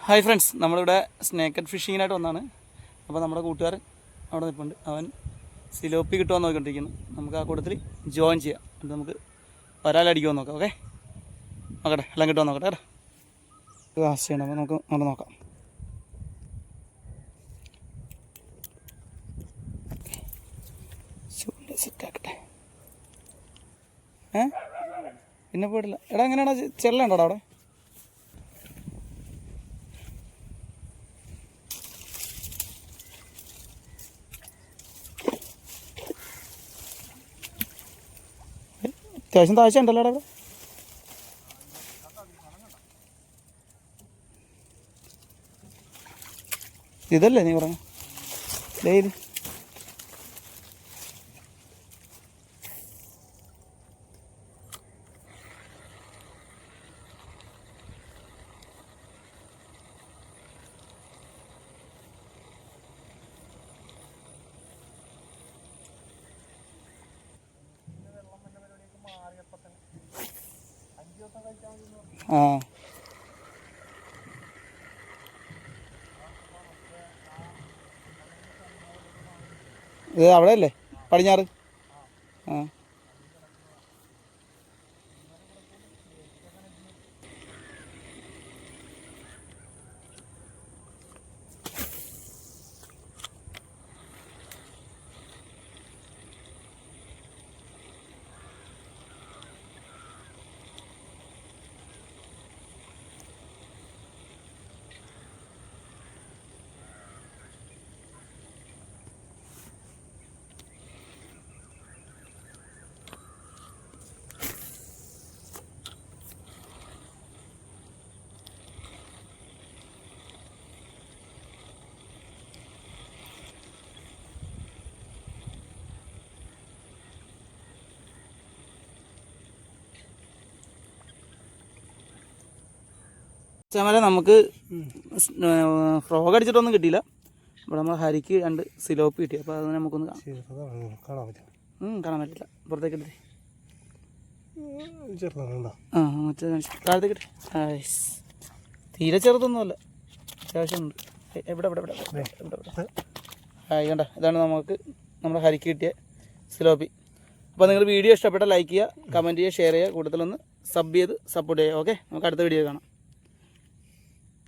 Hi friends, നമ്മളിവിടെ സ്നേക്കഡ് ഫിഷിങ്ങിനായിട്ട് വന്നതാണ്. അപ്പോൾ നമ്മുടെ കൂട്ടുകാരൻ അവിടെ നിൽപ്പുണ്ട്. അവൻ സിലോപ്പി കിട്ടുമെന്ന് നോക്കിക്കൊണ്ടിരിക്കുന്നു. നമുക്ക് ആ കൂട്ടത്തിൽ ജോയിൻ ചെയ്യാം. എന്നിട്ട് നമുക്ക് ഒരാളടിക്കുമോ നോക്കാം. ഓക്കെ, നോക്കട്ടെ, എല്ലാം കിട്ടുമോ നോക്കട്ടെ കേട്ടോ. കാസ്റ്റ് ചെയ്യണം. അപ്പോൾ നമുക്ക് അവിടെ നോക്കാം. സെറ്റാക്കട്ടെ. പിന്നെ പോയിട്ടില്ല. എടാ എങ്ങനെയാണോ ചെല്ലണ്ടോടാ അവിടെ? അത്യാവശ്യം താഴ്ച ഉണ്ടല്ലോ അവിടെ. ഇതല്ലേ നീ പറഞ്ഞു ഇത്? ആ ഇത് അവിടെ അല്ലേ പടിഞ്ഞാറ്? ആ ചമല നമുക്ക് ഫ്രോഗ് അടിച്ചിട്ടൊന്നും കിട്ടിയില്ല. ഇവിടെ നമ്മൾ ഹരിക്ക് 2 സിലോപ്പി കിട്ടി. അപ്പോൾ അത് നമുക്കൊന്ന് കാണാൻ പറ്റില്ല. പുറത്തേക്ക് ഇട്ടേ. ആ മറ്റേ താഴത്തേക്ക് ഇട്ടേ. തീരെ ചെറുതൊന്നുമല്ല, അത്യാവശ്യമുണ്ട്. എവിടെ ഇവിടെ ഇവിടെ ഇവിടെ കണ്ട, ഇതാണ് നമുക്ക് നമ്മുടെ ഹരിക്ക് കിട്ടിയ സിലോപ്പി. അപ്പോൾ നിങ്ങൾ വീഡിയോ ഇഷ്ടപ്പെട്ടാൽ ലൈക്ക് ചെയ്യുക, കമൻറ്റ് ചെയ്യുക, ഷെയർ ചെയ്യുക, കൂടുതലൊന്ന് സബ് ചെയ്ത് സപ്പോർട്ട് ചെയ്യുക. ഓക്കെ, നമുക്ക് അടുത്ത വീഡിയോ കാണാം.